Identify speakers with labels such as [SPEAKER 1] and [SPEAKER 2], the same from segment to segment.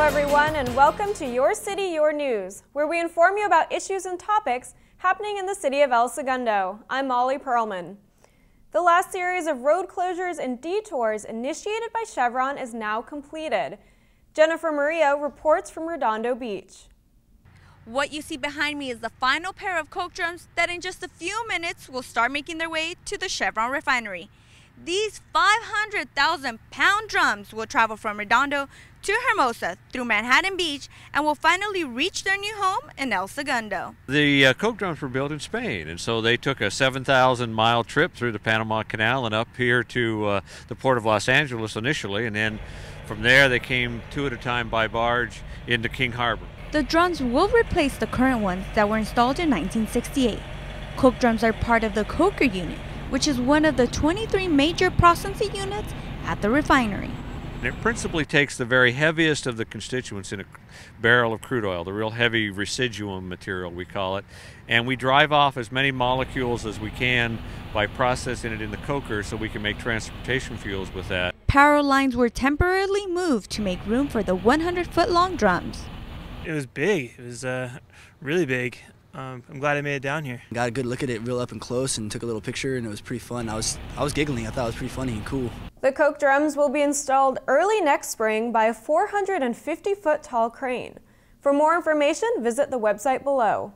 [SPEAKER 1] everyone, and welcome to Your City, Your News, where we inform you about issues and topics happening in the city of El Segundo. I'm Molly Perlman. The last series of road closures and detours initiated by Chevron is now completed. Jennifer Murillo reports from Redondo Beach.
[SPEAKER 2] What you see behind me is the final pair of coke drums that in just a few minutes will start making their way to the Chevron refinery. These 500,000-pound drums will travel from Redondo to Hermosa through Manhattan Beach and will finally reach their new home in El Segundo.
[SPEAKER 3] The coke drums were built in Spain, and so they took a 7,000-mile trip through the Panama Canal and up here to the port of Los Angeles initially, and then from there they came two at a time by barge into King Harbor.
[SPEAKER 2] The drums will replace the current ones that were installed in 1968. Coke drums are part of the coker unit, which is one of the 23 major processing units at the refinery.
[SPEAKER 3] It principally takes the very heaviest of the constituents in a barrel of crude oil, the real heavy residuum material we call it, and we drive off as many molecules as we can by processing it in the coker so we can make transportation fuels with that.
[SPEAKER 2] Power lines were temporarily moved to make room for the 100-foot-long drums.
[SPEAKER 4] It was big. It was really big. I'm glad I made it down here.
[SPEAKER 5] Got a good look at it real up and close and took a little picture, and it was pretty fun. I was giggling. I thought it was pretty funny and cool.
[SPEAKER 1] The coke drums will be installed early next spring by a 450-foot tall crane. For more information, visit the website below.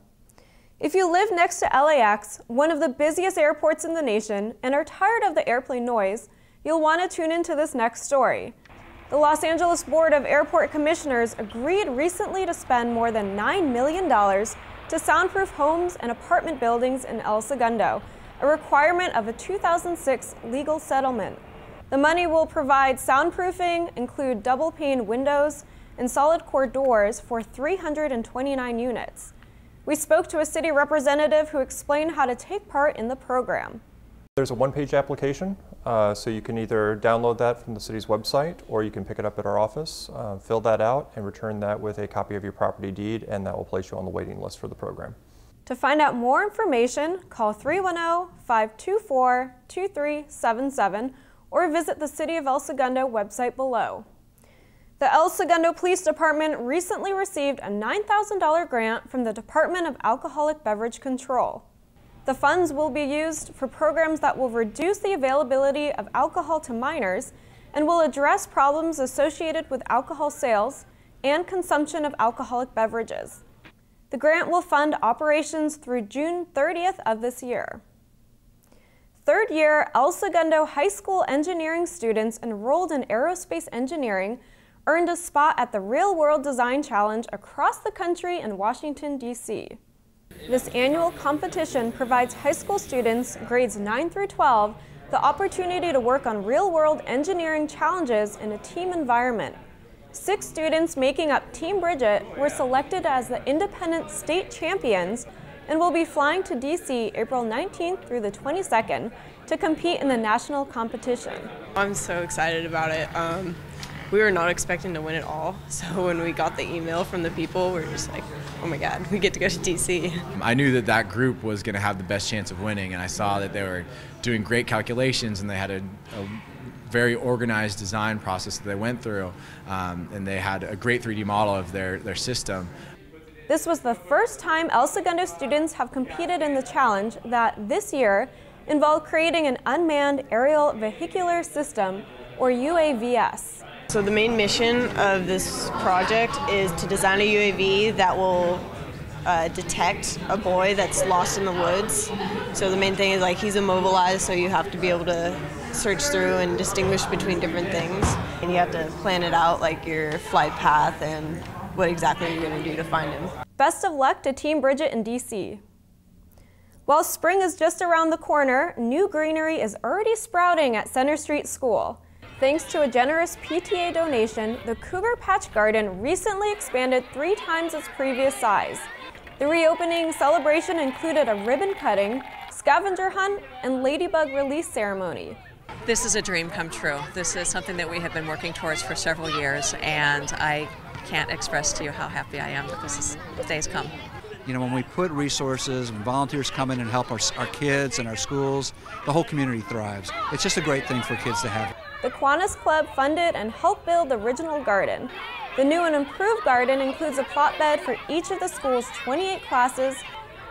[SPEAKER 1] If you live next to LAX, one of the busiest airports in the nation, and are tired of the airplane noise, you'll want to tune into this next story. The Los Angeles Board of Airport Commissioners agreed recently to spend more than $9 million to soundproof homes and apartment buildings in El Segundo, a requirement of a 2006 legal settlement. The money will provide soundproofing, include double-pane windows, and solid core doors for 329 units. We spoke to a city representative who explained how to take part in the program.
[SPEAKER 6] There's a one-page application, so you can either download that from the city's website or you can pick it up at our office, fill that out, and return that with a copy of your property deed, and that will place you on the waiting list for the program.
[SPEAKER 1] To find out more information, call 310-524-2377 or visit the City of El Segundo website below. The El Segundo Police Department recently received a $9,000 grant from the Department of Alcoholic Beverage Control. The funds will be used for programs that will reduce the availability of alcohol to minors and will address problems associated with alcohol sales and consumption of alcoholic beverages. The grant will fund operations through June 30th of this year. Third-year El Segundo High School engineering students enrolled in aerospace engineering earned a spot at the Real World Design Challenge across the country in Washington, D.C. This annual competition provides high school students, grades 9 through 12, the opportunity to work on real-world engineering challenges in a team environment. 6 students making up Team Bridget were selected as the independent state champions and will be flying to D.C. April 19th through the 22nd to compete in the national competition.
[SPEAKER 7] I'm so excited about it. We were not expecting to win at all, so when we got the email from the people, we were just like, oh my God, we get to go to DC.
[SPEAKER 8] I knew that group was going to have the best chance of winning, and I saw that they were doing great calculations, and they had a very organized design process that they went through, and they had a great 3D model of their system.
[SPEAKER 1] This was the first time El Segundo students have competed in the challenge that this year involved creating an unmanned aerial vehicular system, or UAVS.
[SPEAKER 7] So the main mission of this project is to design a UAV that will detect a boy that's lost in the woods. So the main thing is he's immobilized, so you have to be able to search through and distinguish between different things. And you have to plan it out, like your flight path and what exactly you're going to do to find him.
[SPEAKER 1] Best of luck to Team Bridget in DC. While spring is just around the corner, new greenery is already sprouting at Center Street School. Thanks to a generous PTA donation, the Cougar Patch Garden recently expanded 3 times its previous size. The reopening celebration included a ribbon cutting, scavenger hunt, and ladybug release ceremony.
[SPEAKER 9] This is a dream come true. This is something that we have been working towards for several years, and I can't express to you how happy I am that this day's come.
[SPEAKER 10] You know, when we put resources and volunteers come in and help our kids and our schools, the whole community thrives. It's just a great thing for kids to have.
[SPEAKER 1] The Kiwanis Club funded and helped build the original garden. The new and improved garden includes a plot bed for each of the school's 28 classes,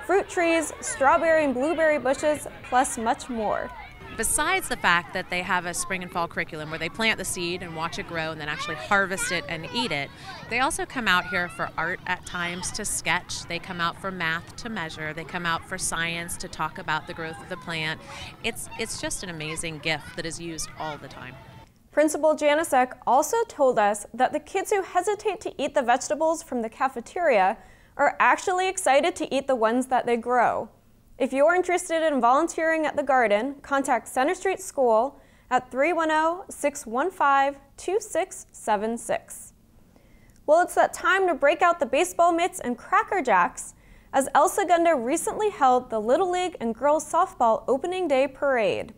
[SPEAKER 1] fruit trees, strawberry and blueberry bushes, plus much more.
[SPEAKER 11] Besides the fact that they have a spring and fall curriculum where they plant the seed and watch it grow and then actually harvest it and eat it, they also come out here for art at times to sketch. They come out for math to measure. They come out for science to talk about the growth of the plant. It's just an amazing gift that is used all the time.
[SPEAKER 1] Principal Janicek also told us that the kids who hesitate to eat the vegetables from the cafeteria are actually excited to eat the ones that they grow. If you're interested in volunteering at the garden, contact Center Street School at 310-615-2676. Well, it's that time to break out the baseball mitts and Cracker Jacks, as El Segundo recently held the Little League and Girls Softball Opening Day Parade.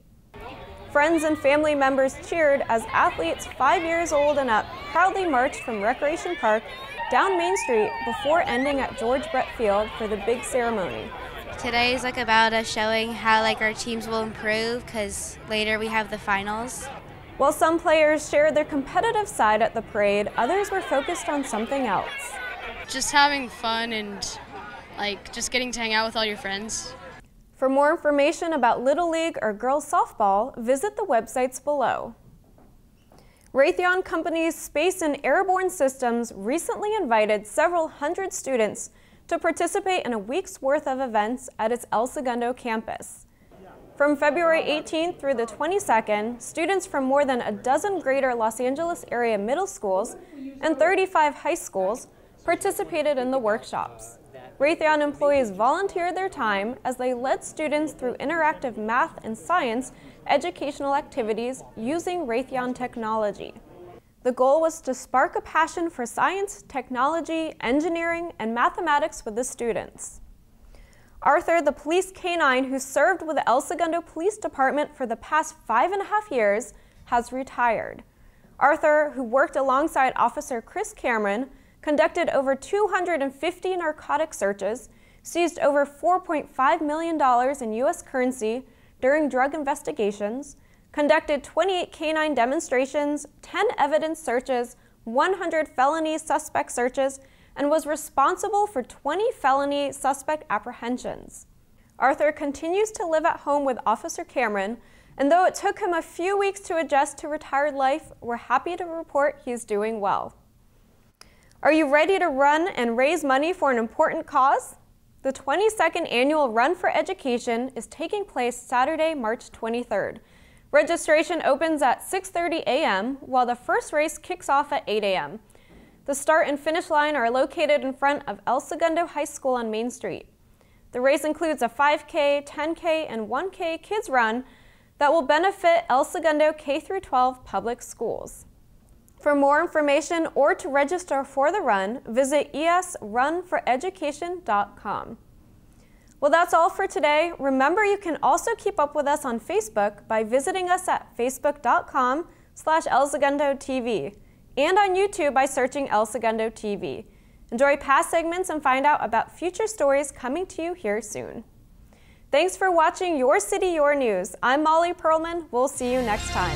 [SPEAKER 1] Friends and family members cheered as athletes 5 years old and up proudly marched from Recreation Park down Main Street before ending at George Brett Field for the big ceremony.
[SPEAKER 12] Today is about us showing how our teams will improve, because later we have the finals.
[SPEAKER 1] While some players shared their competitive side at the parade, others were focused on something else.
[SPEAKER 13] Just having fun and just getting to hang out with all your friends.
[SPEAKER 1] For more information about Little League or girls softball, visit the websites below. Raytheon Company's Space and Airborne Systems recently invited several hundred students to participate in a week's worth of events at its El Segundo campus. From February 18th through the 22nd, students from more than a dozen greater Los Angeles area middle schools and 35 high schools participated in the workshops. Raytheon employees volunteered their time as they led students through interactive math and science educational activities using Raytheon technology. The goal was to spark a passion for science, technology, engineering, and mathematics with the students. Arthur, the police canine who served with the El Segundo Police Department for the past 5.5 years, has retired. Arthur, who worked alongside Officer Chris Cameron, conducted over 250 narcotic searches, seized over $4.5 million in U.S. currency during drug investigations, conducted 28 canine demonstrations, 10 evidence searches, 100 felony suspect searches, and was responsible for 20 felony suspect apprehensions. Arthur continues to live at home with Officer Cameron, and though it took him a few weeks to adjust to retired life, we're happy to report he's doing well. Are you ready to run and raise money for an important cause? The 22nd Annual Run for Education is taking place Saturday, March 23rd. Registration opens at 6:30 a.m., while the first race kicks off at 8 a.m. The start and finish line are located in front of El Segundo High School on Main Street. The race includes a 5K, 10K, and 1K kids run that will benefit El Segundo K-12 public schools. For more information or to register for the run, visit esrunforeducation.com. Well, that's all for today. Remember, you can also keep up with us on Facebook by visiting us at facebook.com/ElSegundoTV and on YouTube by searching El Segundo TV. Enjoy past segments and find out about future stories coming to you here soon. Thanks for watching Your City, Your News. I'm Molly Perlman. We'll see you next time.